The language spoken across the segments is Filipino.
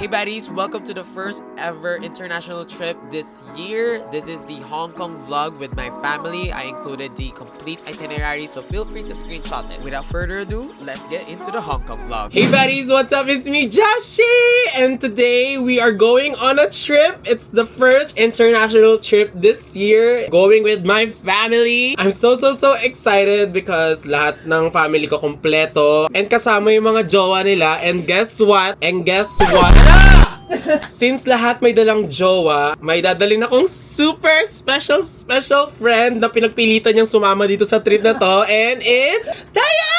Hey baddies, welcome to the first ever international trip this year. This is the Hong Kong vlog with my family. I included the complete itinerary, so feel free to screenshot it. Without further ado, let's get into the Hong Kong vlog. Hey baddies, what's up? It's me, Joshi! And today we are going on a trip. It's the first international trip this year. Going with my family. I'm so excited because lahat ng family ko kompleto. And kasama yung mga jowa nila. And guess what? Since lahat may dalang jowa, may dadalhin akong super special friend na pinagpilitan niyang sumama dito sa trip na to. And it's Taya!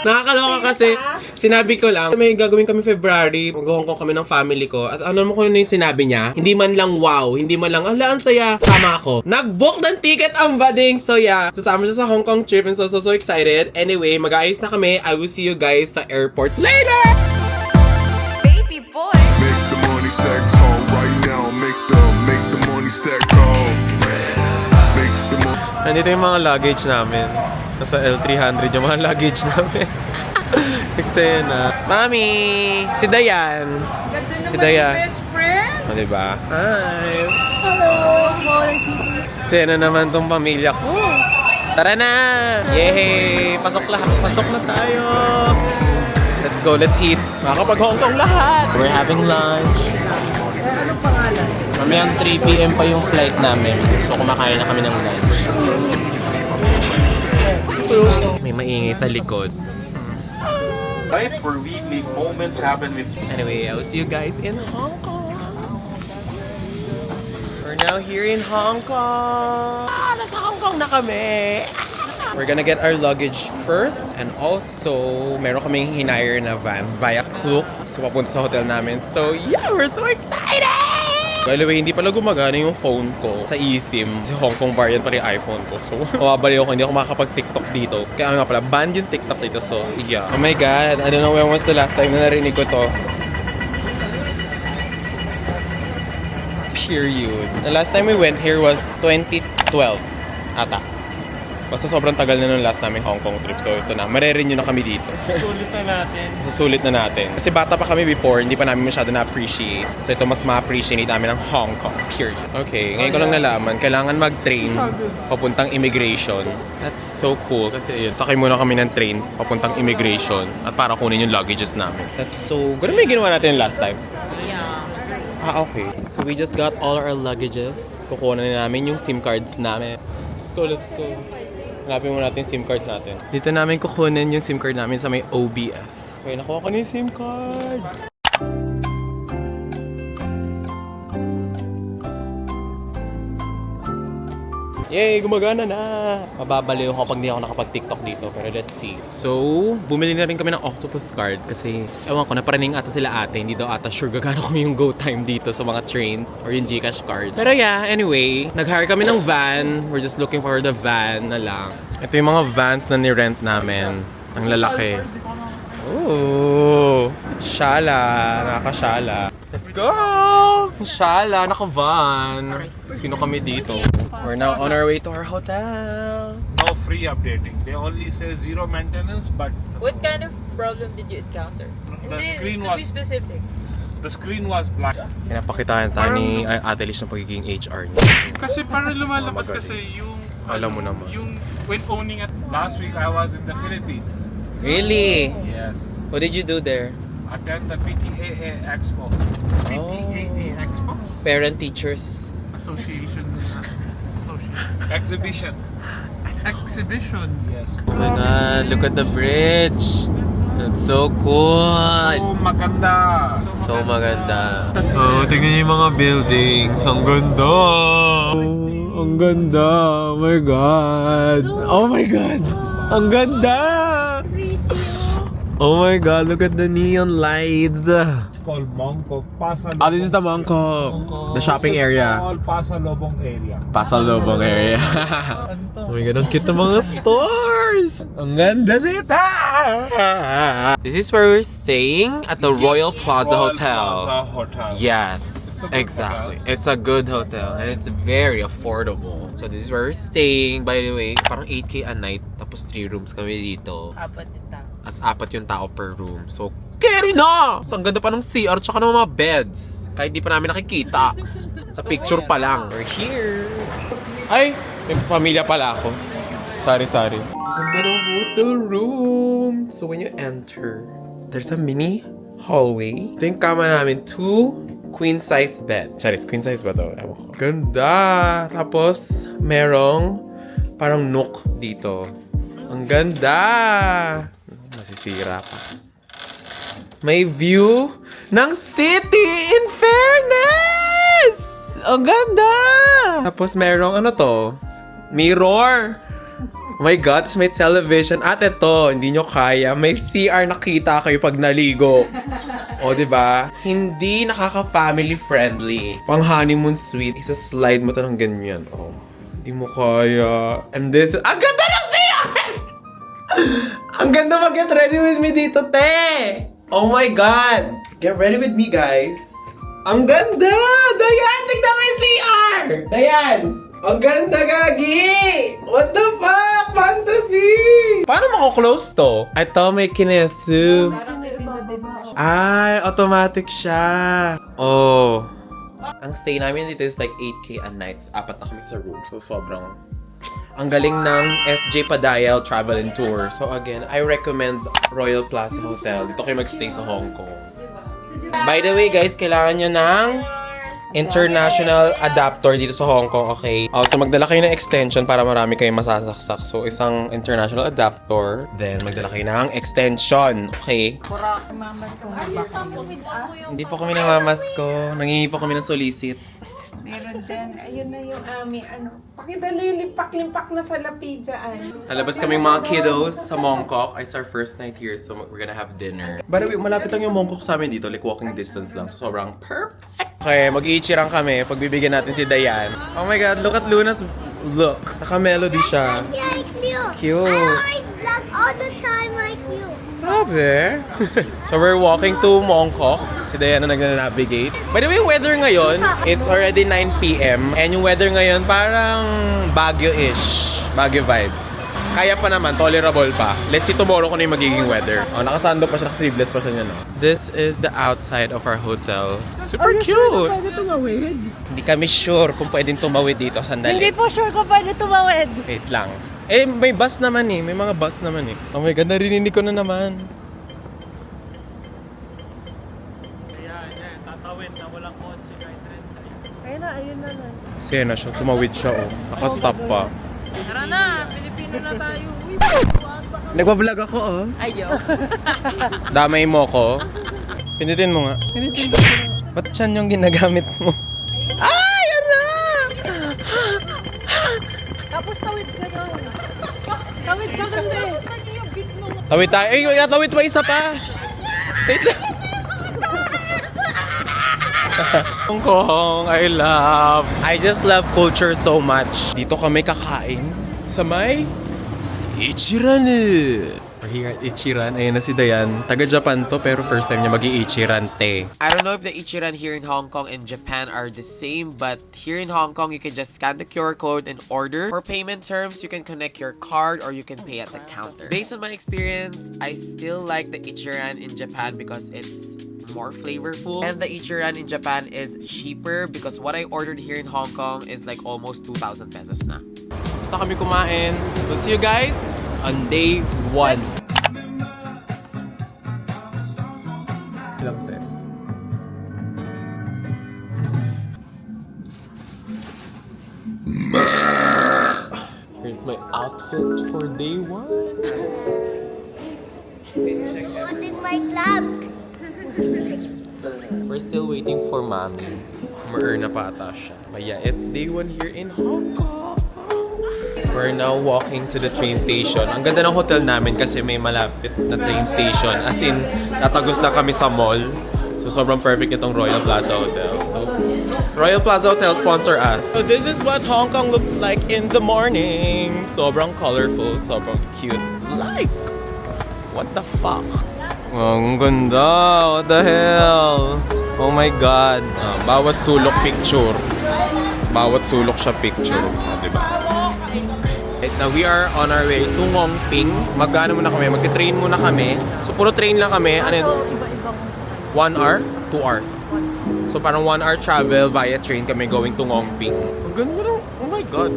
Nakakaloka kasi sinabi ko lang may gagawin kami February, mag-Hong Kong kami ng family ko. At ano mo kung ano yung sinabi niya? Hindi man lang wow, hindi man lang ala ang saya, sama ako. Nag-book ng ticket ang bading. So yeah, sasama siya sa Hong Kong trip and so excited. Anyway, mag-aayos na kami. I will see you guys sa airport later! Baby boy. Make the money stack tall right now. Make the money stack tall. Make the money. Nandito yung mga luggage namin. Nasa L300 yung mga luggage namin. Eksena. Mami! Si Dayan. Ganda naman Si Dayan. yung best friend. O, diba? Hi! Hello. Eksena naman tong pamilya ko. Tara na! Yay! Pasok na tayo! Let's go, let's eat. Makakapag-Hong Kong lahat! We're having lunch. Anong pangalan? Mamayang 3 p.m. pa yung flight namin. So kumakain na kami ng lunch. May maingay sa likod. Life where we live moments happen with you. Anyway, I will see you guys in Hong Kong. We're now here in Hong Kong. Nasa Hong Kong na kami. We're gonna get our luggage first. And also, meron kaming hinire na van via Klook. So, papunta sa hotel namin. So, yeah, we're so excited! By the way, hindi pala gumagana yung phone ko sa eSIM. Si Hong Kong variant pa rin yung iPhone ko. So, mababali ako, hindi ako makakapag-TikTok dito. Kaya nga pala, banned yung TikTok dito. So, yeah. Oh my God, I don't know when was the last time na narinig ko to. Period. The last time we went here was 2012 ata. Basta sobrang tagal na nung last namin Hong Kong trip. So ito na, marerenew na kami dito. Susulit na natin. Kasi bata pa kami before, hindi pa namin masyado na-appreciate. So ito mas ma-appreciate namin ang Hong Kong. Period. Okay, ngayon ko lang nalaman, kailangan mag-train papuntang immigration. That's so cool. Kasi yun, sakay muna kami ng train papuntang immigration at para kunin yung luggages namin. That's so good. Ano may ginawa natin last time? Yeah. Okay. So we just got all our luggages. Kukuha na namin yung SIM cards namin. Let's go. Hanapin mo natin yung SIM cards natin. Dito namin kukunin yung SIM card namin sa may OBS. Okay, nakuha ko na yung SIM card. Yay! Gumagana na! Mababaliw ako pag di ako nakapag-TikTok dito. Pero let's see. So, bumili na rin kami ng Octopus card kasi ewan ko, naparaning ata sila ate. Hindi daw ata sure gagana ko yung go time dito sa mga trains or yung Gcash card. Pero yeah, anyway, nag-hire kami ng van. We're just looking for the van na lang. Ito yung mga vans na ni-rent namin. Ang lalaki. Oh! Shala! Nakakashala. Let's go! Shala! Naka-van! Sino kami dito? We're now on our way to our hotel. No free updating. They only say zero maintenance, but What kind of problem did you encounter? the screen To be was specific. black. Pinapakitaan tayo ni Ate Lish ng pagiging HR niya. Kasi parang lumalabas Magaling. kasi yung Alam mo naman. yung when owning at Last week I was in the Philippines. Really? Yes. What did you do there? Attend the PTAA Expo. PTAA Expo? Parent Teachers association Exhibition. exhibition. Yes. Oh my God, look at the bridge. It's so cool. Oh, maganda. So maganda. Oh, tingnan niyo yung mga buildings. Ang ganda. Oh, ang ganda. Oh my God. Oh my God. Ang ganda. Oh my God, look at the neon lights. It's called Mongkok. Oh, this is the Mongkok. The shopping area. Called Pasalobong area. Pasalubong area. Oh my God, ang cute ng mga stores! Ang ganda nito! This is where we're staying at the Royal Plaza Hotel. Plaza Hotel. Yes, a good exactly. hotel. It's a good hotel and it's very affordable. So this is where we're staying. By the way, parang 8K a night. Tapos 3 rooms kami dito. Apat yung tao. As 4 yung tao per room. So, scary na! So, ang ganda pa ng CR tsaka ng mga beds. Kahit di pa namin nakikita. Sa picture pa lang. We're here. Ay, may pamilya pala ako. Sorry. Ang ganda ng hotel room. So, when you enter, there's a mini hallway. Ito yung kama namin. 2 queen-size bed. Charis, queen-size ba to? Ewan ko. Ganda! Tapos, merong parang nook dito. Ang ganda! Masisira pa. May view ng city, in fairness! Ang ganda! Tapos merong ano to? Mirror! Oh my God, tapos may television. At ito, hindi nyo kaya. May CR nakita kayo pag naligo. O, diba? Hindi nakaka-family friendly. Pang honeymoon suite. Isa-slide mo to ng ganyan. Oh, hindi mo kaya. And this, ang ganda ng CR! Ang ganda mag-get ready with me dito, te! Oh my God! Get ready with me, guys. Ang ganda! Dayan, tignan mo yung CR! Dayan! Ang ganda, gagi! What the fuck? Fantasy! Paano mako-close to? Ito, may kinesu. Ay, automatic siya. Oh. Ang stay namin dito is like 8K a night. 4 na kami sa room. So, sobrang... Ang galing ng SJ Padayaw Travel and Tour. So, again, I recommend Royal Plaza Hotel. Dito kayo magstay sa Hong Kong. By the way, guys, kailangan nyo ng international adapter dito sa Hong Kong, okay? Also, magdala kayo ng extension para marami kayong masasaksak. So, isang international adapter. Then, magdala kayo ng extension, okay? Hindi po kami namamasko. Nangingi po kami ng solicit. Meron dyan. Ayun na yung pakidali, limpak-limpak na sa lapidyan. Lalabas kaming mga kiddos sa Mongkok. It's our first night here, so we're gonna have dinner. By the way, malapit lang yung Mongkok sa amin dito. Like, walking distance lang. So, sobrang perfect. Okay, mag-iichirang kami. Pagbibigyan natin si Dayan. Oh my God, look at Luna's look. Naka-melody siya. Cute. I always vlog all the time like you. Sabi. So, we're walking to Mongkok. Si Dayan na nag-navigate. By the way, yung weather ngayon, it's already 9 p.m. And yung weather ngayon, parang Baguio-ish. Baguio vibes. Kaya pa naman, tolerable pa. Let's see tomorrow kung ano yung magiging weather. Oh, nakasando pa siya, naka-sleeveless pa siya niya, no? This is the outside of our hotel. Super cute! Pwede tumawid? Hindi kami sure kung pwedeng tumawid dito. Sandali. Hindi po sure kung pwede tumawid. Wait lang. Eh, may bus naman eh. May mga bus naman eh. Oh my God, narinig ko na naman. Tatawid na walang kotse kahit rin. Ayun na. Sena siya, tumawid siya oh. Naka-stop pa. Tara na, Pilipino na tayo. Uy, Nagpa-vlog ako oh. Ayaw. Damay mo ko. Pindutin mo nga. Ba't yan yung ginagamit mo? Ay! Ano? Tapos tawid ka daw. Tawid ka kasi. Tawid tayo. Ay, tawid pa isa pa. Wait lang. Hong Kong, I just love culture so much. Dito kami kakain sa may Ichiran. We're here at Ichiran. Ayan na si Dayan. Taga-Japan to pero first time niya mag-i-Ichiran te. I don't know if the Ichiran here in Hong Kong and Japan are the same, but here in Hong Kong, you can just scan the QR code and order. For payment terms, you can connect your card or you can pay at the counter. Based on my experience, I still like the Ichiran in Japan because it's more flavorful. And the Ichiran in Japan is cheaper because what I ordered here in Hong Kong is like almost 2,000 pesos na. Basta kami kumain. We'll see you guys on day 1. Here's my outfit for day 1. Holding my gloves. We're still waiting for Mommy. Ma-earn na pa ata siya. But yeah, it's day 1 here in Hong Kong. We're now walking to the train station. Ang ganda ng hotel namin kasi may malapit na train station. As in, tatagos na kami sa mall. So, sobrang perfect itong Royal Plaza Hotel. So, Royal Plaza Hotel sponsor us. So, this is what Hong Kong looks like in the morning. Sobrang colorful, sobrang cute. Like, what the fuck? Ang ganda! What the hell? Oh my God! Bawat sulok picture. Bawat sulok siya picture. Diba? Guys, now we are on our way to Ngongping. Mag-ano muna kami? Mag-train muna kami. So, puro train lang kami. Ano yun? 1 hour? 2 hours. So parang 1 hour travel via train kami going to Ngongping. Ang ganda rin. Oh my God.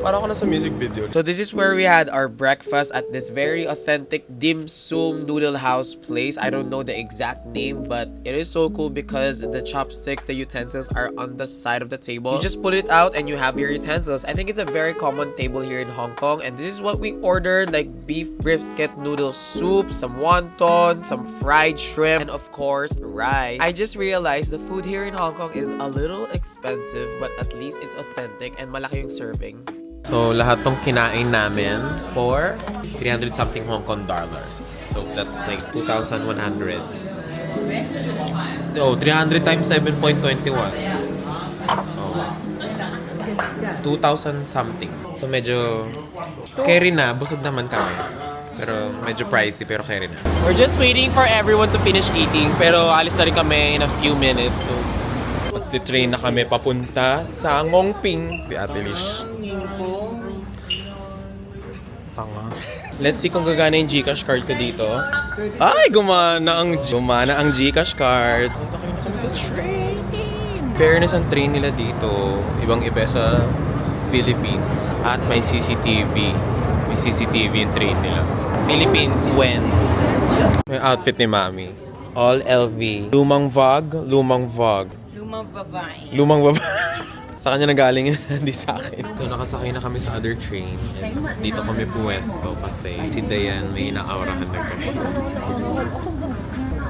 Parang ako nasa music video. So this is where we had our breakfast at this very authentic dim sum noodle house place. I don't know the exact name, but it is so cool because the chopsticks, the utensils are on the side of the table. You just put it out and you have your utensils. I think it's a very common table here in Hong Kong, and this is what we ordered, like beef brisket noodle soup, some wonton, some fried shrimp, and of course, rice. I just realized the food here in Hong Kong is a little expensive, but at least it's authentic and malaki yung serving. So, lahat tong kinain namin for 300 something Hong Kong dollars. So, that's like 2,100. Oh, 300 times 7.21. Oh. 2,000 something. So, medyo carry na. Busog naman kami. Pero medyo pricey, pero carry na. We're just waiting for everyone to finish eating. Pero alis na rin kami in a few minutes. So, si train na kami papunta sa Ngongping. Si Ate Lish. Tanga. Let's see kung gagana yung GCash card ko dito. Ay, gumana ang GCash card. Masakay na kami sa train. Fairness ang train nila dito. Ibang-iba sa Philippines. At may CCTV. May CCTV yung train nila. Philippines, when? Yung outfit ni Mami. All LV. Lumang Vogue. Lumang vavay. Lumang baba. Sa kanya nagaling, hindi sa akin. So, nakasakay na kami sa other train. And dito kami puwesto kasi si Dayan may inaaurahan na kami.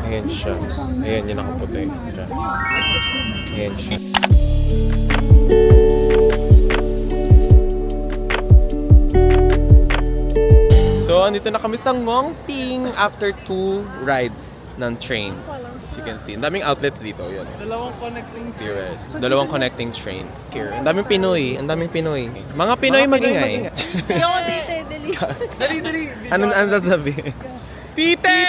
Ayan siya. Ayan yung nakaputi. Diyan. Ayan siya. So, andito na kami sa Ngongping after 2 rides ng trains. As you can see, ang daming outlets dito, yun. Dalawang connecting Here, dalawang connecting trains. Here, ang daming Pinoy, ang daming Pinoy. Mga Pinoy magingay. Ayoko dito, dali. Ano sasabi? Tite!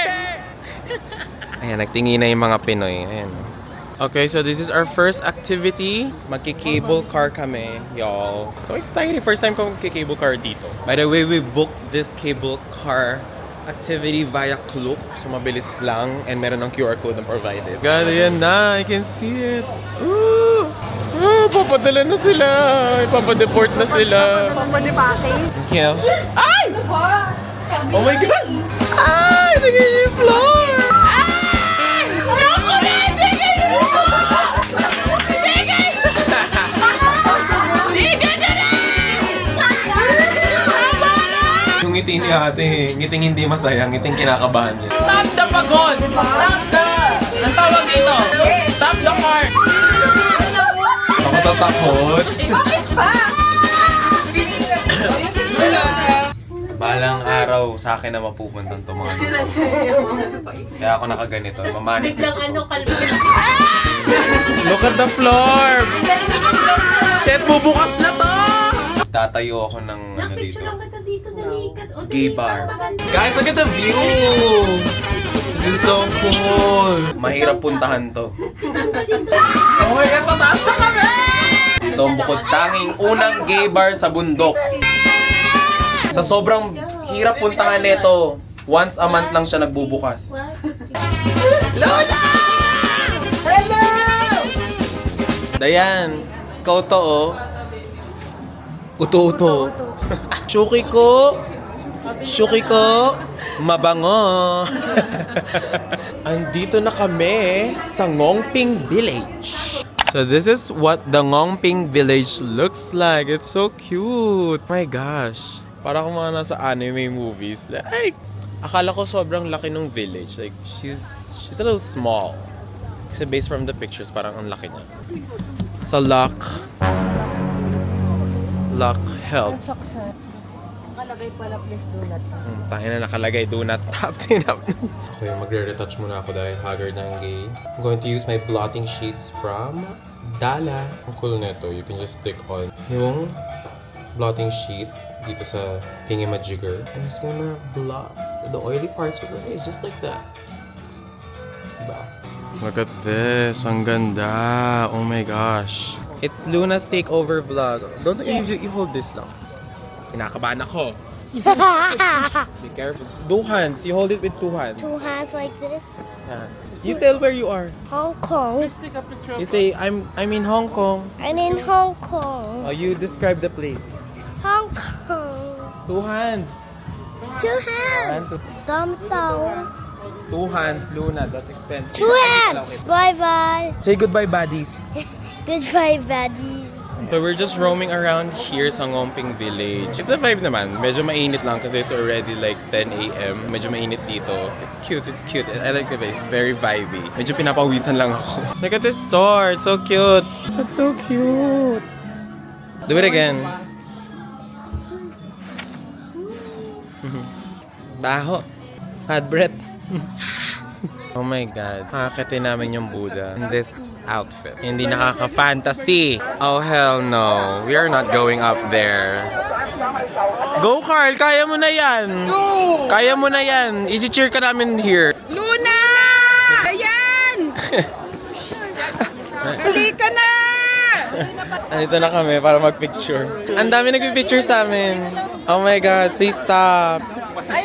Ayan, nagtingin na yung mga Pinoy. Ayan. Okay, so this is our first activity. Magki-cable car kami, y'all. So excited! First time ko magki-cable car dito. By the way, we booked this cable car activity via Klook. So, mabilis lang. And meron ng QR code na provided. God, ayan na. I can see it. Ooh! Papadala na sila. Ipapadeport na sila. Papadipake. Thank you. Ay! Oh my God! Ay! Tingnan yung floor! Ay! Ayoko na! Tingnan yung floor! Tingnan! Tingnan nyo na! Yung ngiti ni ate, ngiting hindi masaya, ngiting kinakabahan niya. Stop the pagod! Stop the... Ang tawag dito? Stop the heart! Ako tatakot. Bakit ba? Balang araw sa akin na mapupuntan to mga lupa. Kaya ako nakaganito, mamanifest ko. Look at the floor! Shit, bubukas na to! Tatayo ako ng ano dito. Gay bar. Guys, look at the view! This is so cool! Mahirap puntahan to. Oh my God, pataas na kami! Ito ang bukod tanging unang gay bar sa bundok. Sa sobrang hirap puntahan nito, once a month lang siya nagbubukas. Lola! Hello! Dayan, ikaw to oh. Uto-uto. Shuki ko, mabango. Andito na kami sa Ngongping Village. So this is what the Ngongping Village looks like. It's so cute. Oh my gosh. Para kung mga nasa anime movies. Like, akala ko sobrang laki ng village. Like, she's a little small. Kasi based from the pictures, parang ang laki niya. Sa Lock Health. Nakalagay pala, please do not. Tayo na nakalagay, do not tap. Okay, magre-retouch muna ako dahil haggard na ang gay. I'm going to use my blotting sheets from Dala. Ang cool nito, you can just stick on yung blotting sheet dito sa thingamajigger. And it's gonna blot the oily parts with it. It's just like that. Diba? Look at this. Ang ganda. Oh my gosh. It's Luna's takeover vlog. Don't you hold this lang. Kinakabahan ako. Be careful. 2 hands. You hold it with 2 hands. 2 hands like this. Yeah. You tell where you are. Hong Kong. You say, I'm in Hong Kong. I'm in Hong Kong. Oh, you describe the place. Hong Kong. 2 hands. 2 hands. 1, 2, Dum dum. 2 hands, Luna. That's expensive. 2 hands. Bye bye. Say goodbye, buddies. Goodbye, baddies. So we're just roaming around here sa Ngomping Village. It's a vibe naman. Medyo mainit lang kasi it's already like 10 a.m. Medyo mainit dito. It's cute, it's cute. I like the place. Very vibey. Medyo pinapawisan lang ako. Look at this store. It's so cute. It's so cute. Do it again. Baho. Bad breath. Oh my God. Nakakiti namin yung Buddha in this outfit. Hindi nakaka-fantasy. Oh hell no. We are not going up there. Go Carl! Kaya mo na yan! Let's go! Kaya mo na yan! I-cheer ka namin here. Luna! Ayan! Halika na! Andito na kami para mag-picture. Ang dami nag-picture sa amin. Oh my God, please stop.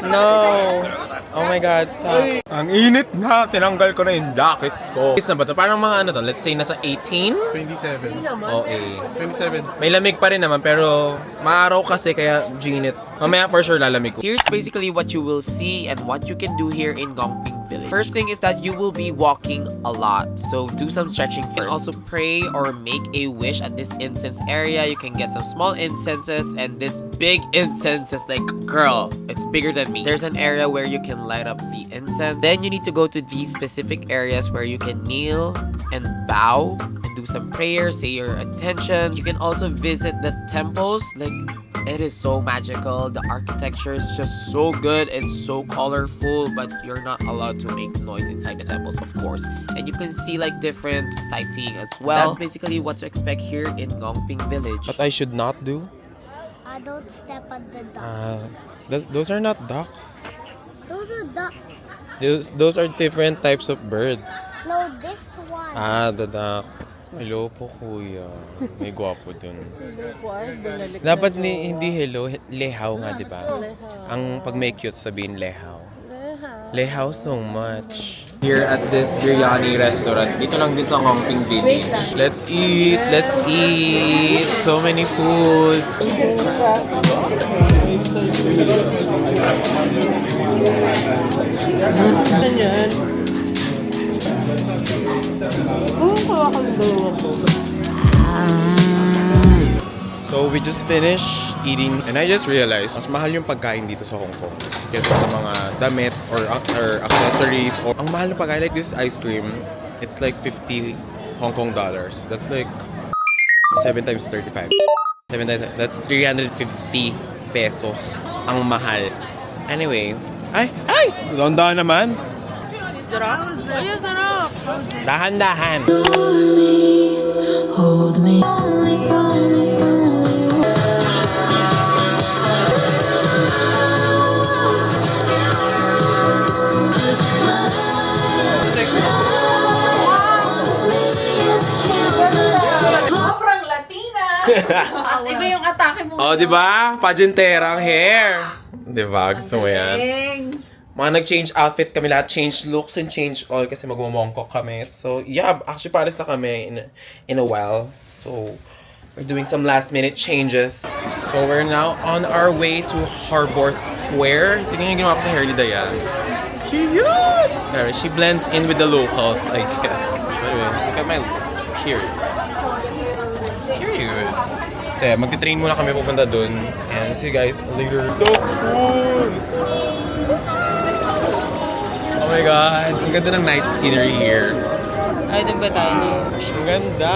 No. Oh my God, stop. Ang init na. Tinanggal ko na yung jacket ko. Is na ba to? Parang mga ano to? Let's say nasa 18? 27. Okay. 27. May lamig pa rin naman pero maaraw kasi kaya ginit. Mamaya for sure lalamig ko. Here's basically what you will see and what you can do here in Ngomping Village. First thing is that you will be walking a lot, so do some stretching first. You can also pray or make a wish at this incense area. You can get some small incenses, and this big incense is like, girl, it's bigger than me. There's an area where you can light up the incense. Then you need to go to these specific areas where you can kneel and bow and do some prayers, say your intentions. You can also visit the temples. Like, it is so magical. The architecture is just so good and so colorful, but you're not allowed to make noise inside the temples, of course. And you can see like different sightseeing as well. That's basically what to expect here in Ngomping Village. What I should not do? I don't step on the ducks. Those are not ducks. Those are ducks. Those are different types of birds. No, this one. The ducks. Hello po, kuya. May gwapo dun. Dapat hindi hello, lehaw nga, di ba? Ang pag may cute sabihin, lehaw. Lehaw so much. Here at this biryani restaurant, dito lang din sa Ngomping Village. Let's eat! Let's eat! So many food! So we just finished eating and I just realized mas mahal yung pagkain dito sa Hong Kong kaysa sa mga damit or accessories or ang mahal na pagkain like this ice cream, it's like 50 Hong Kong dollars. That's like 7 times 35. 7 times, that's 350 pesos ang mahal. Anyway, ay! Dahan naman. Ayun, sarap. Dahan-dahan. Hold me. Sobrang Latina! Iba yung atake mo. Oh, di ba? Pageanterang hair. Di ba? Gusto mo yan? Mga nag-change outfits kami lahat, change looks and change all kasi magmamongkok kami. So, yeah, actually pares na kami in a while. So, we're doing some last minute changes. So, we're now on our way to Harbour Square. Tingnan yung ginawa ko sa hair ni Dayan. Cute! Pero she blends in with the locals, I guess. Anyway, look at my period. Period. So, yeah, magti-train muna kami pupunta dun. And see you guys later. So cool! Oh my God! Ang ganda ng night scenery here. Ay, din ba tayo? Ang ganda!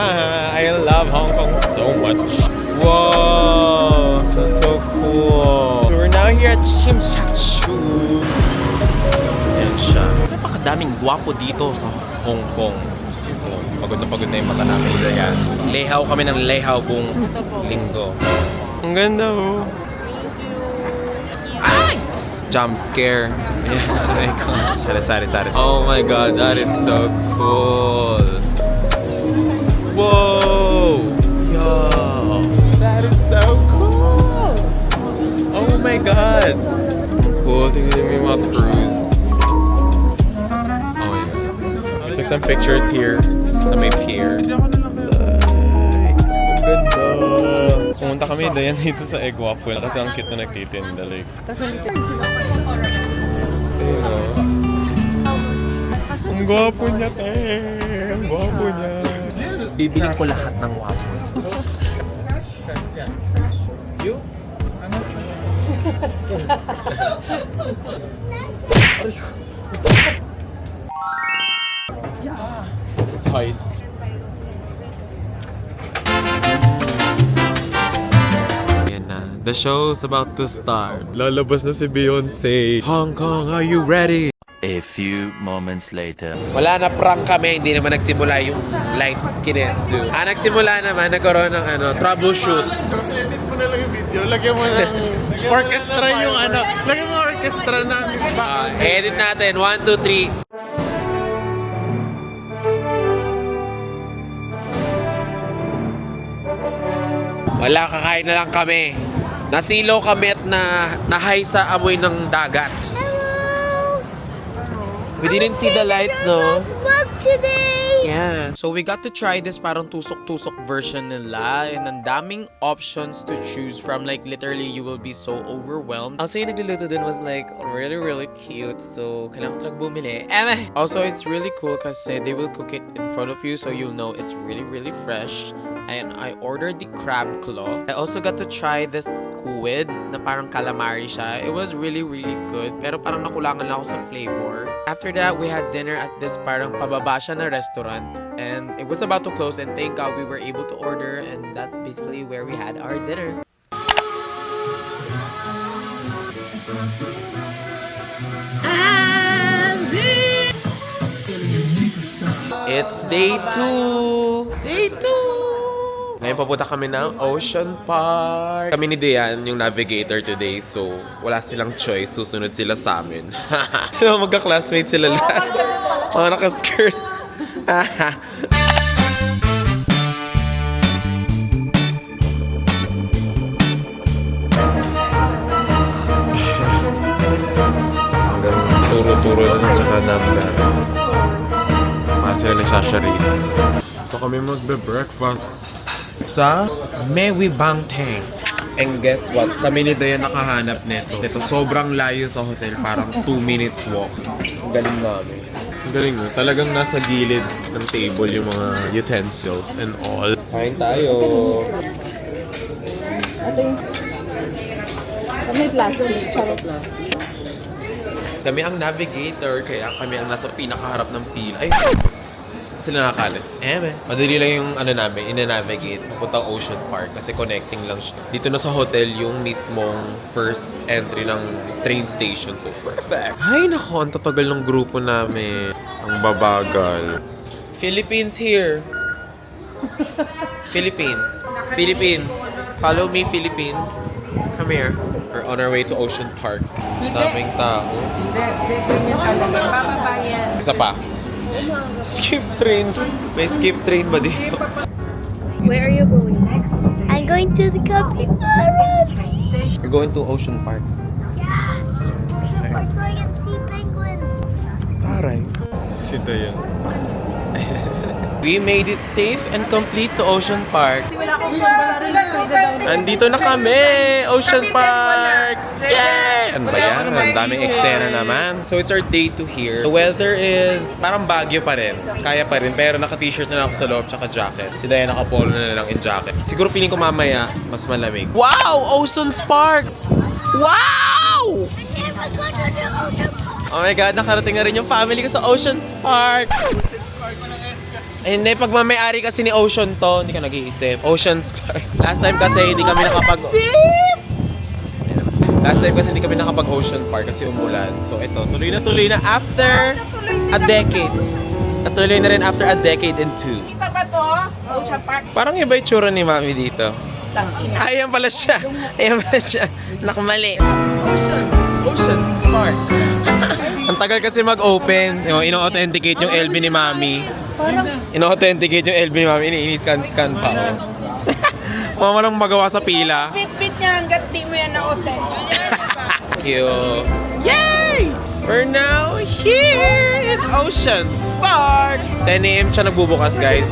I love Hong Kong so much. Whoa! That's so cool. So we're now here at Tsim Sha Tsui. Ayan siya. Napakadaming gwapo dito sa Hong Kong. So, pagod na yung mata namin dyan. Lehaw kami ng lehaw buong linggo. Ang ganda oh. Ay! Jump scare. Yeah, sorry. Oh my God, that is so cool. Whoa! Yo! That is so cool! Oh my God! Cool, tingnan mo yung mga cruise. Oh my God. some pictures here sa may pier. Ay, ang ganda. Pumunta kami dayan dito sa Eguapul kasi ang cute na nagtitinda. Like, ayun o. Ang gwapo niya, te. Ang gwapo niya. Bibiling ko lahat ng waffle. You? Spiced. Yan na. The show's about to start. Lalabas na si Beyonce. Hong Kong, are you ready? A few moments later. Wala na prank kami, hindi naman nagsimula yung light kinesu. Nagsimula naman, nagkaroon ng troubleshoot. Edit mo na lang yung video. Lagyan mo ng orchestra yung Lagyan mo orchestra na Edit natin, 1, 2, 3. Wala, kakain na lang kami. Nasilaw kami at nahay sa amoy ng dagat. We didn't see the lights, no? Vlog today! Yeah. So we got to try this parang tusok-tusok version nila and ang daming options to choose from. Like literally, you will be so overwhelmed. Also, yung nagluluto dun was like really, really cute. So, kailangan ko talagang bumili. Also, it's really cool kasi they will cook it in front of you so you'll know it's really, really fresh. And I ordered the crab claw. I also got to try this squid na parang calamari siya. It was really, really good. Pero parang nakulangan lang ako sa flavor. After that, we had dinner at this parang pababa siya na restaurant. And it was about to close and thank God we were able to order. And that's basically where we had our dinner. It's day 2! Day 2! Ngayon papunta kami ng Ocean Park. Kami ni Dian, yung navigator today. So, wala silang choice. Susunod sila sa amin. Magka-classmates sila lahat. Mga naka-skirt. Turo-turo lang tsaka namda. Para sila nagsasharits. Ito kami magbe-breakfast sa Mewi Bangtang. And guess what? Kami ni Dayan nakahanap nito. Ito sobrang layo sa hotel. Parang 2 minutes walk. Ang galing namin. Ang galing mo. Talagang nasa gilid ng table yung mga utensils and all. Kain tayo. Ito yung... May plastic. Charot. Kami ang navigator, kaya kami ang nasa pinakaharap ng pila. Ay! Sila nakakalis. Madali lang yung namin, ina-navigate papuntang Ocean Park kasi connecting lang siya. Dito na sa hotel yung mismong first entry ng train station. So, perfect! Ay, nako, ang tatagal ng grupo namin. Ang babagal. Philippines here. Philippines. Philippines. Follow me, Philippines. Come here. We're on our way to Ocean Park. Daming tao. Hindi, ganyan talaga. Bababa yan. Isa pa. Skip train. May skip train ba dito? Where are you going? I'm going to the capybaras. We're going to Ocean Park. Yes! So I can see penguins. Taray. Si Dayan. We made it safe and complete to Ocean Park. Andito na kami! Ocean Park! Yay! Ano ba yan? Ang daming eksena naman. So it's our day 2 here. The weather is parang Baguio pa rin. Kaya pa rin. Pero naka-t-shirt na ako sa loob tsaka jacket. Si Dayan naka-polo na lang in jacket. Siguro feeling ko mamaya mas malamig. Wow! Ocean Park! Wow! Never go to the Ocean Park. Oh my God, nakarating na rin yung family ko sa Ocean Park. Eh, hindi, pag mamayari kasi ni Ocean to, hindi ka nag-iisip. Ocean Park. Last time kasi hindi kami nakapag-Ocean Park kasi umulan. So ito, tuloy na after a decade. At tuloy na rin after a decade and 2. Kita ba to? Ocean Park. Parang iba yung tsura ni Mami dito. Ayan pala siya. Nakamali. Ocean Park. Ang tagal kasi mag-open. Ino-authenticate yung LB ni Mami. Ino-authenticate yung LB ni Mami. Ini-scan pa. Mama nang magawa sa pila. Bit-bit niya hanggat di mo yan na-hotel. Cute. Yay! We're now here in Ocean Park. 10 a.m. siya nagbubukas, guys.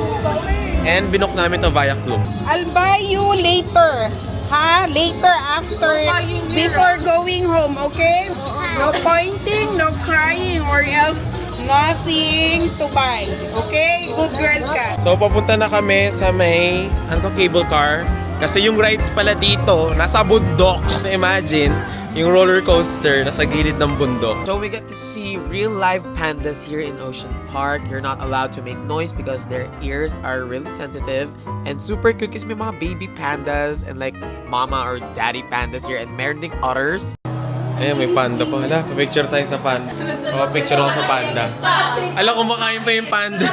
And binook namin to via Klook. I'll buy you later. Ha? Later after, before going home, okay? No pointing, no crying, or else nothing to buy. Okay? Good girl ka. So, papunta na kami sa may, cable car. Kasi yung rides pala dito, nasa bundok. Imagine, yung roller coaster, nasa gilid ng bundok. So we get to see real live pandas here in Ocean Park. You're not allowed to make noise because their ears are really sensitive. And super cute kasi may mga baby pandas and like mama or daddy pandas here. And meron ding otters. Ayan, may panda pa. Hala, picture tayo sa panda. Picture ako sa panda. Alam, kumakain pa yung panda.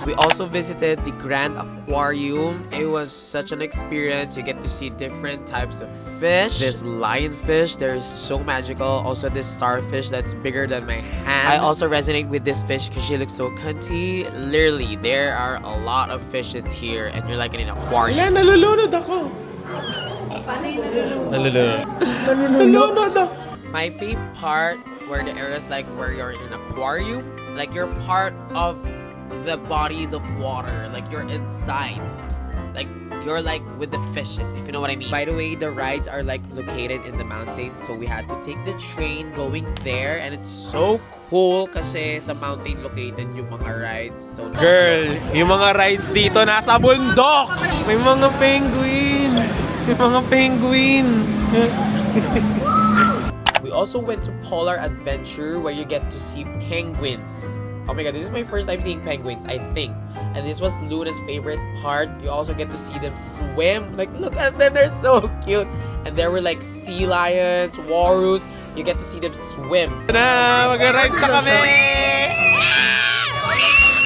We also visited the Grand Aquarium. It was such an experience. You get to see different types of fish. This lionfish, they're so magical. Also this starfish that's bigger than my hand. I also resonate with this fish because she looks so cunty. Literally, there are a lot of fishes here and you're like in an aquarium. Ayan, nalulunod ako. Nalulunod ako. My favorite part where the area is like where you're in an aquarium, like you're part of the bodies of water, like you're inside, like you're like with the fishes, if you know what I mean. By the way, the rides are like located in the mountains, so we had to take the train going there, and it's so cool kasi sa mountain located yung mga rides. So Girl, yung mga rides dito nasa bundok. May mga penguin. May mga penguin. we also went to Polar Adventure where you get to see penguins. Oh my god, this is my first time seeing penguins, I think. And this was Luna's favorite part. You also get to see them swim. Like, look at them, they're so cute. And there were like sea lions, walrus. You get to see them swim. Na, mag-rides na kami.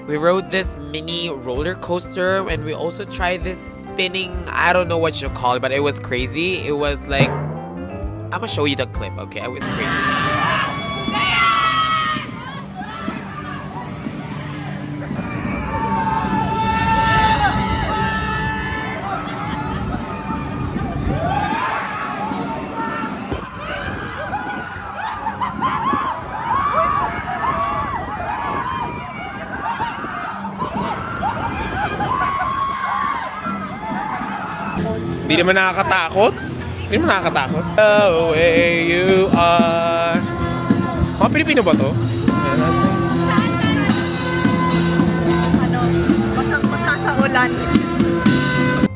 We rode this mini roller coaster and we also tried this spinning, I don't know what you call it, but it was crazy. It was like, I'm gonna show you the clip, okay? It was crazy. Hindi naman nakakatakot. Hindi naman nakakatakot. The way you are. Mga Pilipino ba to? Basang-basa sa ulan.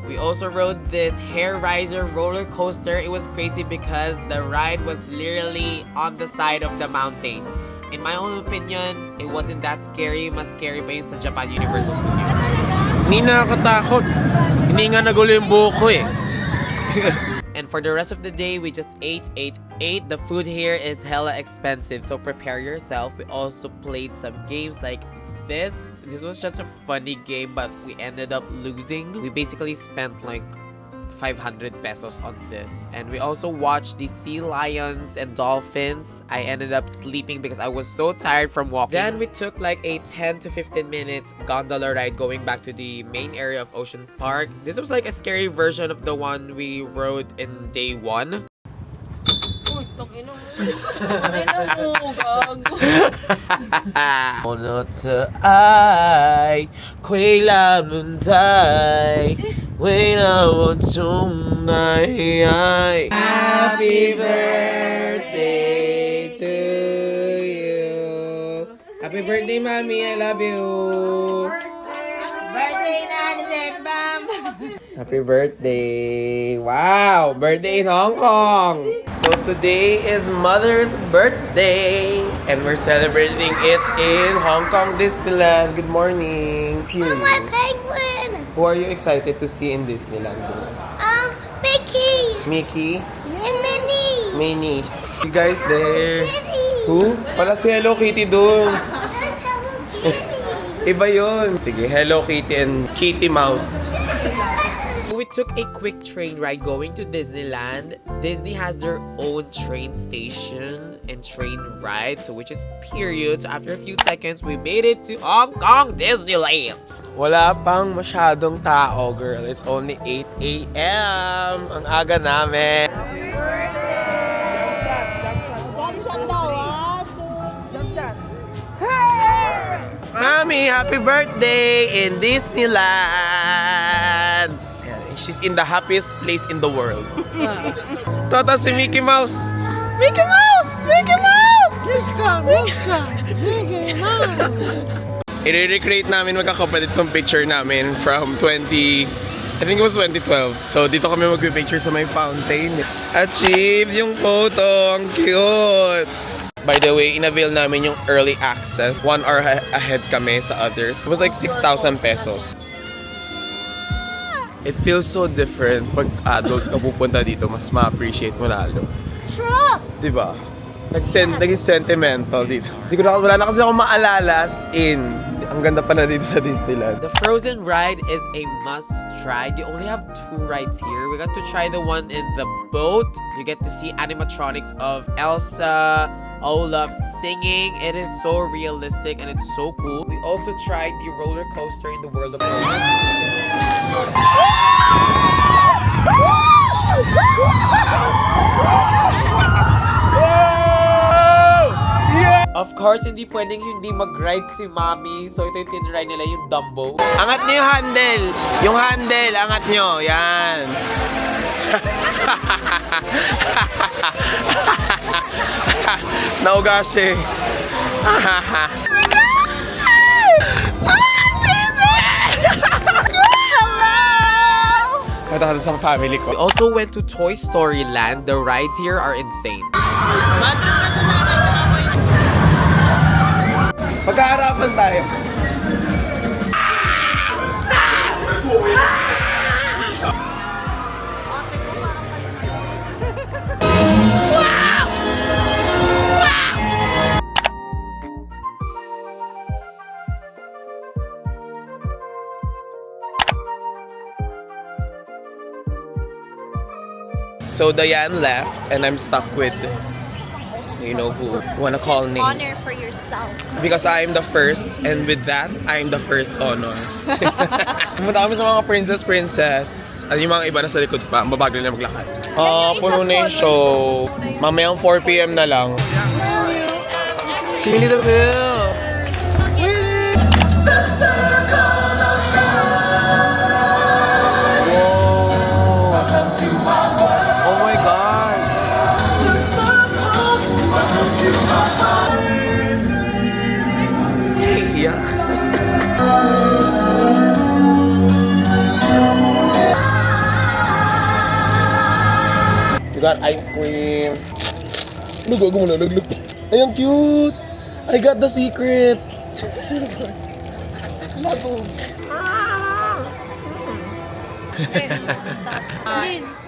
We also rode this hair riser roller coaster. It was crazy because the ride was literally on the side of the mountain. In my own opinion, it wasn't that scary. Mas scary pa yung sa Japan Universal Studio. Hindi nakakatakot. Hindi nga nagulo yung buhok ko eh. And for the rest of the day, we just ate. The food here is hella expensive, so prepare yourself. We also played some games like this. This was just a funny game, but we ended up losing. We basically spent like 500 pesos on this. And we also watched the sea lions and dolphins. I ended up sleeping because I was so tired from walking. Then we took like a 10 to 15 minutes gondola ride going back to the main area of Ocean Park. This was like a scary version of the one we rode in day 1. Ono to I, quay lam nun tai. When I want tonight. Happy birthday to you. Happy birthday, mommy. I love you. Birthday na ni Sex Bomb. Happy birthday. Wow, birthday in Hong Kong. So today is Mother's birthday. And we're celebrating it in Hong Kong Disneyland. Good morning. My penguin. Who are you excited to see in Disneyland? Mickey. Mickey? And Minnie. Minnie. You guys there? Kitty. Who? Pala si Hello Kitty doon. That's Hello Kitty. Iba yun. Sige, Hello Kitty and Kitty Mouse. We took a quick train ride going to Disneyland. Disney has their own train station and train ride, so which is period. So after a few seconds, we made it to Hong Kong Disneyland. Wala pang masyadong tao, girl. It's only 8 a.m. Ang aga namin. Mommy, happy birthday in Disneyland! Ayan, she's in the happiest place in the world. Toto si Mickey Mouse! Mickey Mouse! Mickey Mouse! Mickey Mouse! I-recreate namin magkakapatid tong picture namin from I think it was 2012. So dito kami mag-picture sa may fountain. Achieved yung photo! Ang cute! By the way, in-avail namin yung early access. 1 hour ahead kami sa others. It was like 6,000 pesos. It feels so different pag adult ka pupunta dito. Mas ma-appreciate mo lalo. Diba? Naging sentimental dito. Wala na kasi akong maalala as in. Ang ganda pa na dito sa Disneyland. The Frozen ride is a must try. They only have 2 rides here. We got to try the one in the boat. You get to see animatronics of Elsa, Olaf singing. It is so realistic and it's so cool. We also tried the roller coaster in the world of Frozen. Of course, hindi pwedeng hindi mag-ride si Mommy. So ito yung tinry nila, yung Dumbo. Angat niyo yung handle. Yung handle, angat niyo. Yan. Naugashi. Hello! Sa family ko. We also went to Toy Story Land. The rides here are insane. Magkaharapan tayo. So Diane left and I'm stuck with, you know who, wanna call names. Honor for yourself. Because I am the first, and with that, I am the first honor. Pumunta kami sa mga princess. At yung mga iba na sa likod pa, mabagal na maglakad. Puno na yung show. Mamayang 4 PM na lang. See you little Bill! Oh my God! Iyak. You got ice cream. Look, look. Ay, ang cute! I got the secret!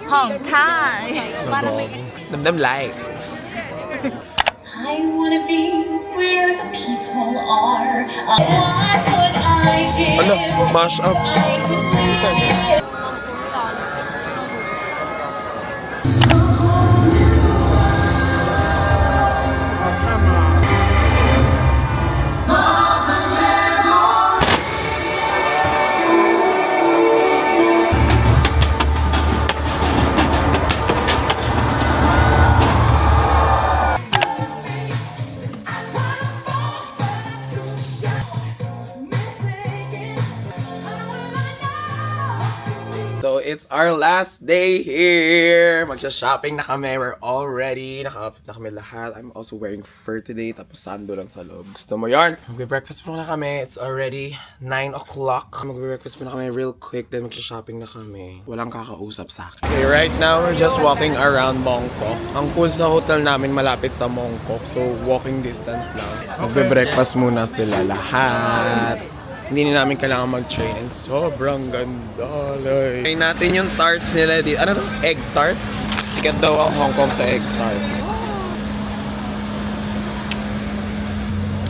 Hong time. Damdam like. I wanna be where the people are. What would I give? Ano, mash up. I could live. So, it's our last day here. Magsha-shopping na kami. We're all ready. Naka-outfit na kami lahat. I'm also wearing fur today. Tapos sando lang sa loob. Gusto mo yarn? Magbe-breakfast muna kami. It's already 9 o'clock. Magbe-breakfast muna kami real quick. Then magsha-shopping na kami. Walang kakausap sa akin. Okay, right now, we're just walking around Mongkok. Ang cool sa hotel namin malapit sa Mongkok. So, walking distance lang. Magbe-breakfast muna sila lahat. Hindi na namin kailangan mag-train and sobrang ganda. Like. Try natin yung tarts nila dito. Ano to? Egg tart? Sikat daw ang Hong Kong sa egg tart.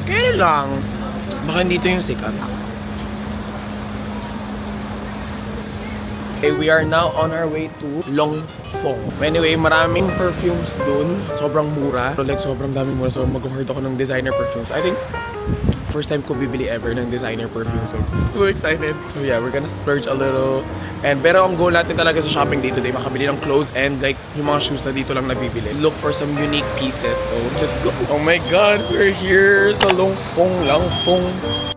Kaya lang. Baka dito yung sikat. Okay, we are now on our way to Long Phong. Anyway, maraming perfumes dun. Sobrang mura. Like, sobrang daming mura. So, mag-hoard ako ng designer perfumes. I think First time ko bibili ever ng designer perfume. So, so excited. So yeah, we're gonna splurge a little. Pero ang goal natin talaga sa shopping day today, makabili ng clothes and like yung mga shoes na dito lang nabibili. Look for some unique pieces. So let's go. Oh my God, we're here sa Langfong.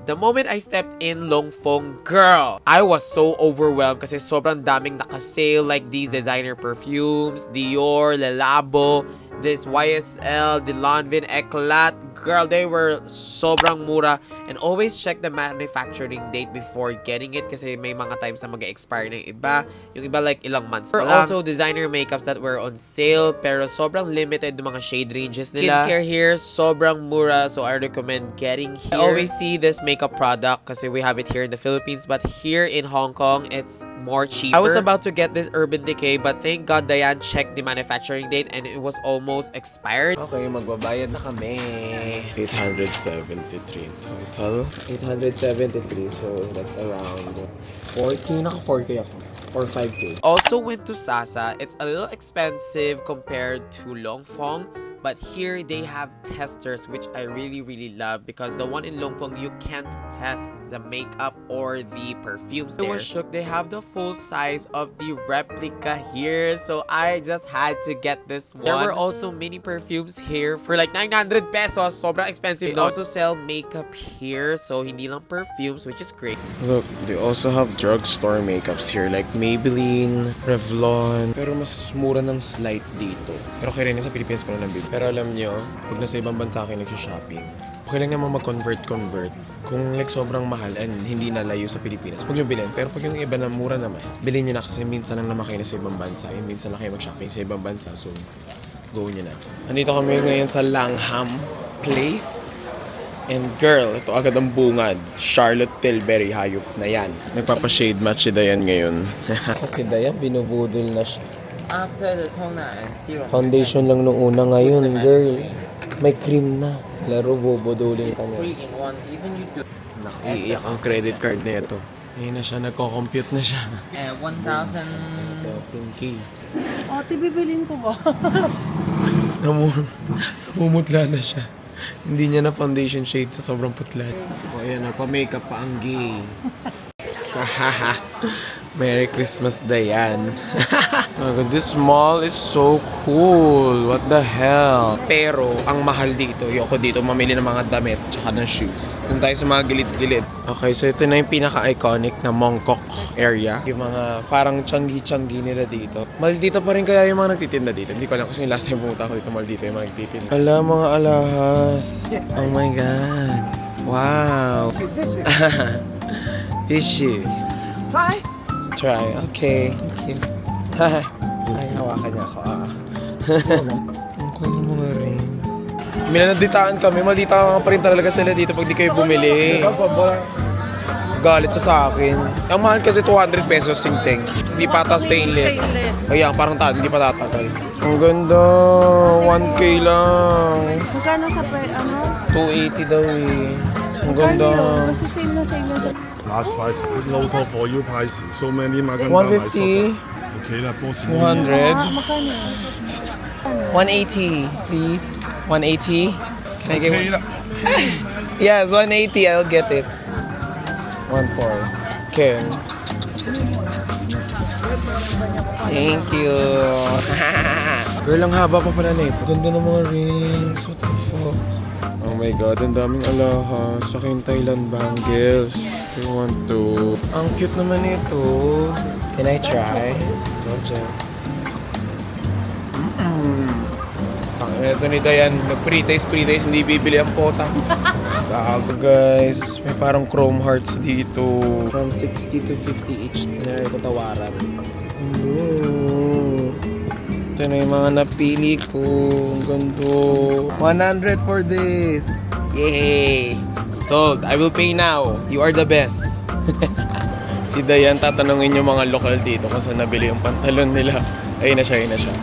The moment I stepped in Longfong, girl, I was so overwhelmed kasi sobrang daming nakasale like these designer perfumes, Dior, Le Labo, this YSL, the Lanvin, Eclat. Girl, they were sobrang mura. And always check the manufacturing date before getting it kasi may mga times na mag-expire ng iba. Yung iba like ilang months pa lang. Also, designer makeups that were on sale pero sobrang limited yung mga shade ranges nila. Skincare here, sobrang mura. So, I recommend getting here. I always see this makeup product kasi we have it here in the Philippines. But here in Hong Kong, it's more cheaper. I was about to get this Urban Decay but thank God Diane checked the manufacturing date and it was almost expired. Okay, magbabayad na kami. 873 in total. 873, so that's around 4K. Naka 4K ako. Or 5K. Also went to Sasa. It's a little expensive compared to Longfong. But here they have testers, which I really love because the one in Longfong, you can't test the makeup or the perfumes there. I was shook. They have the full size of the replica here. So I just had to get this one. There were also mini perfumes here for like 900 pesos. Sobrang expensive. They also sell makeup here. So hindi lang perfumes, which is great. Look, they also have drugstore makeups here like Maybelline, Revlon. Pero mas mura ng slight dito. Pero kaya rin sa Pilipinas ko na nabili. Pero alam nyo, pag nasa ibang bansa kayo nagsha-shopping, okay lang naman mag-convert. Kung like sobrang mahal and hindi nalayo sa Pilipinas, huwag nyo bilhin. Pero pag yung iba na mura naman, bilhin nyo na kasi minsan lang naman kayo na sa ibang bansa. And minsan lang kayo mag-shopping sa ibang bansa. So, go nyo na. Andito kami ngayon sa Langham Place. And girl, ito agad ang bungad. Charlotte Tilbury, hayop na yan. Nagpapa-shade match si Dayan ngayon. Kasi Dayan, binubudol na siya. After the toner and serum. Foundation lang nung una ngayon, girl. May cream na. Laro, bobodulin ka niya. 3 in 1. Even you do. Nakiiyak ang credit card na ito. Ayun na siya, nagko-compute na siya. 1,000. 13K. Ate, bibilin ko ba? Namumutla na siya. Hindi niya na foundation shade sa sobrang putla. O ayan, nagpa-makeup pa ang gay. Merry Christmas, Dayan. This mall is so cool. What the hell? Pero, ang mahal dito, ayoko dito mamili ng mga damit tsaka ng shoes. Doon tayo sa mga gilid-gilid. Okay, so ito na yung pinaka-iconic na Mongkok area. Yung mga parang Changi-Changi nila dito. Mahal dito pa rin kaya yung mga nagtitinda dito. Hindi ko alam kasi yung last time pumunta ako dito, mahal dito yung mga nagtitinda. Ala, mga alahas. Oh my God. Wow. Fishy. Hi! Try. Okay. Thank you. Ay, hawakan niya ako. Ang cool ng mga rings. Minanaditaan kami. Maldita pa rin talaga sila dito pag di kayo bumili. Galit siya sa akin. Ang mahal kasi 200 pesos sing-sing. Hindi pata stainless. Kaya parang hindi pa tatagal. Ang ganda. 1K lang. Magkano sa 280 daw eh. Ang ganda. Kasi same na siya. Last price, Footnote for you price. So many maganda. 150. Okay, na po. 200. Magkano? 180, please. 180. Can I get Okay, one? Yes, 180. I'll get it. 1.4. Okay. Thank you. Girl, ang haba pa pala na ito. Ganda ng mga rings. What the fuck? Oh my God, ang daming alahas. Saka yung Thailand bangles. I want to. Ang cute naman ito. Can I try? Don't you? Ito ni Dayan, nag-pre-taste, hindi bibili ang potang. Gago guys, may parang chrome hearts dito. From 60 to 50 each, tinari ko tawaran. Ito na yung mga napili ko. Ang gando. 100 for this. Yay! Sold. I will pay now. You are the best. Si Dayan, tatanungin yung mga lokal dito kung saan nabili yung pantalon nila. Ayun na siya.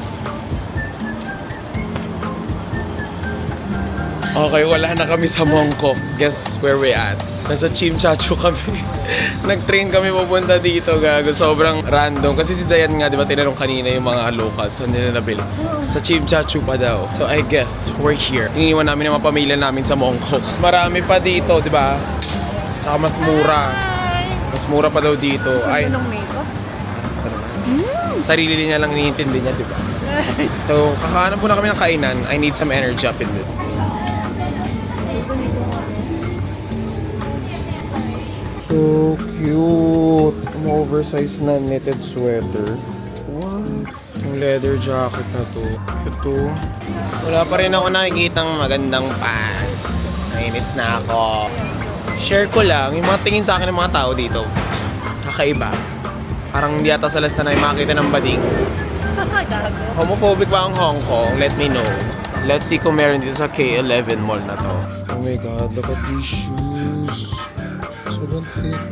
Okay, wala na kami sa Mongkok. Guess where we at? Nasa Chimchachu kami. Nag-train kami pupunta dito, gago. Sobrang random. Kasi si Dayan nga, di ba, tinanong kanina yung mga locals. So, nila nabili. Sa Chimchachu pa daw. So, I guess we're here. Iniwan namin yung mga pamilya namin sa Mongkok. Marami pa dito, di ba? Saka mas mura. Mas mura pa daw dito. Ay, makeup? sarili niya lang iniintindi niya, di ba? So, kakahanap muna kami ng kainan. I need some energy up in this. So cute! Ang oversized na knitted sweater. What? Yung leather jacket na to. Cute to. Wala pa rin ako nakikitang magandang pants. Nainis na ako. Share ko lang, yung mga tingin sa akin ng mga tao dito. Kakaiba. Parang hindi ata sila sanay makita ng bading. Homophobic ba ang Hong Kong? Let me know. Let's see kung meron dito sa K11 mall na to. Oh my god, look at these shoes. Sobrang thick.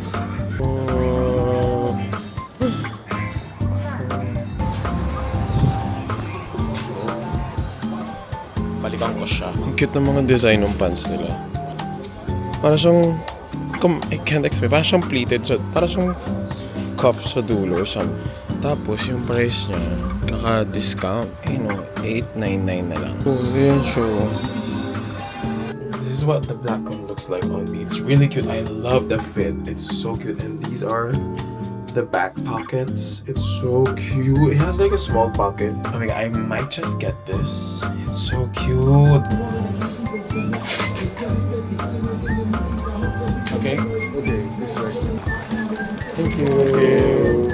Balikan ko siya. Ang cute ng mga design ng pants nila. Parang siyang... I can't explain. Parang siyang pleated. Parang siyang cuff sa dulo or something. Tapos yung price niya, naka-discount. You know, $8.99 na lang. Oh, ayan siya. This is what the black one looks like on me. It's really cute. I love the fit. It's so cute. And these are the back pockets. It's so cute. It has like a small pocket. Oh my god, I might just get this. It's so cute. Okay? Okay. Thank you.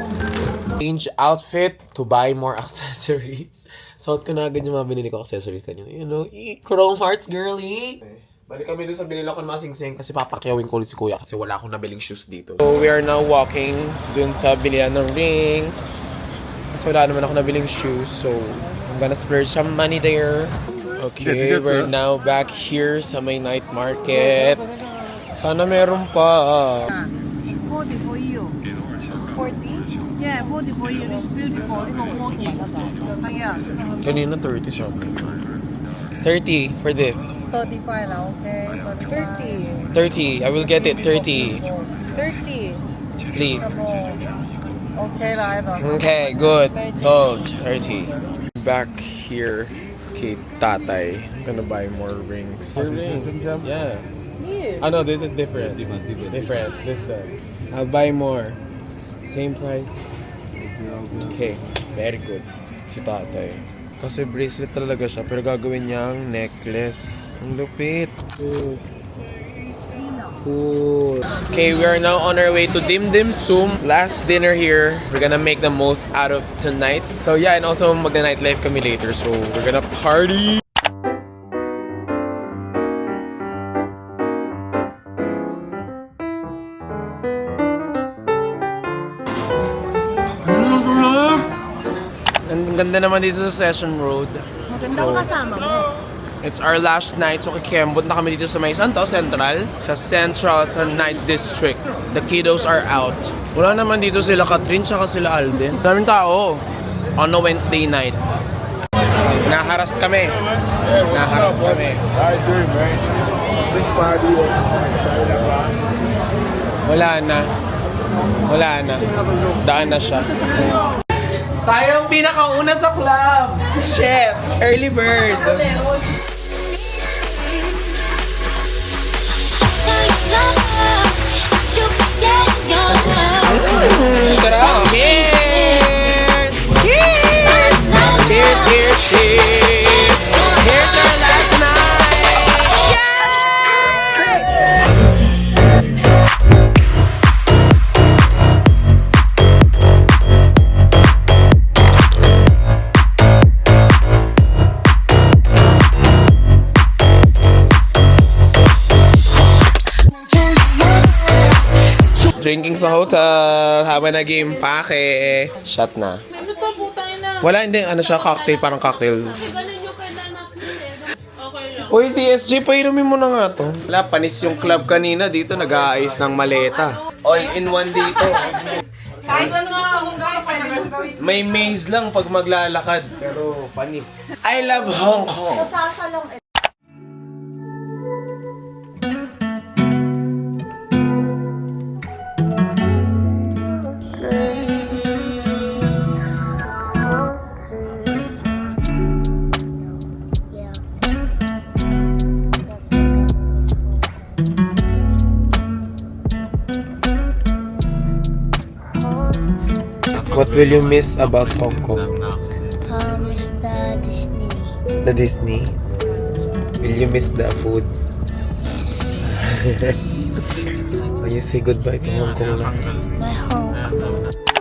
Change outfit to buy more accessories. Suot ko na agad yung mga binili ko accessories kanina. You know, Chrome Hearts, girly! Balik kami doon sa binili ko ng mga sing-sing kasi papakyawin ko ulit si kuya kasi wala akong nabiling shoes dito. So we are now walking dun sa bilihan ng rings. Kasi wala naman ako nabiling shoes. So I'm gonna splurge some money there. Okay, we're now back here sa may night market. Sana meron pa. 40 for you. 40? Yeah, 40 for you. It's beautiful. You know, 40. Yeah. Kanina 30 siya. 30 for this. 35 lang, okay? 30. 30. I will get it. 30. 30. Please. Okay lah, ito. Okay, good. So, 30. Back here kay Tatay. I'm gonna buy more rings. Rings? Yeah. Oh no, this is different. Different. This I'll buy more. Same price. Okay. Very good. Si Tatay. Kasi bracelet talaga siya, pero gagawin niyang necklace. Ang lupit. Cool. Okay, we are now on our way to Dim Dim Sum. Last dinner here. We're gonna make the most out of tonight. So yeah, and also magna-nightlife kami later. So we're gonna party. Ang ganda naman dito sa Session Road. Maganda ko kasama mo. It's our last night, so kikembot na kami dito sa may Santo Central. Sa Central, sa Night District. The kiddos are out. Wala naman dito sila Catherine, tsaka sila Alden. Daming tao. On a Wednesday night. Naharas kami. Naharas kami. Wala na. Wala na. Daan na siya. Tayo ang pinakauna sa club! Shit! Early bird! Tara! Cheers! Cheers! Cheers! Cheers! Cheers! Here's our last night! Drinking sa hotel, habang nag-game pake. Shot na. Ano to, putay na? Wala, hindi. Ano siya, cocktail, parang cocktail. Uy, si SJ, painumin mo na nga to. Wala, panis yung club kanina dito, nag-aayos ng maleta. All-in-one dito. Kahit ano gusto mong gawin, pwede mong gawin. May maze lang pag maglalakad, pero panis. I love Hong Kong. What will you miss about Hong Kong? It's the Disney. The Disney? Will you miss the food? When you say goodbye to Hong Kong na? My Hong Kong.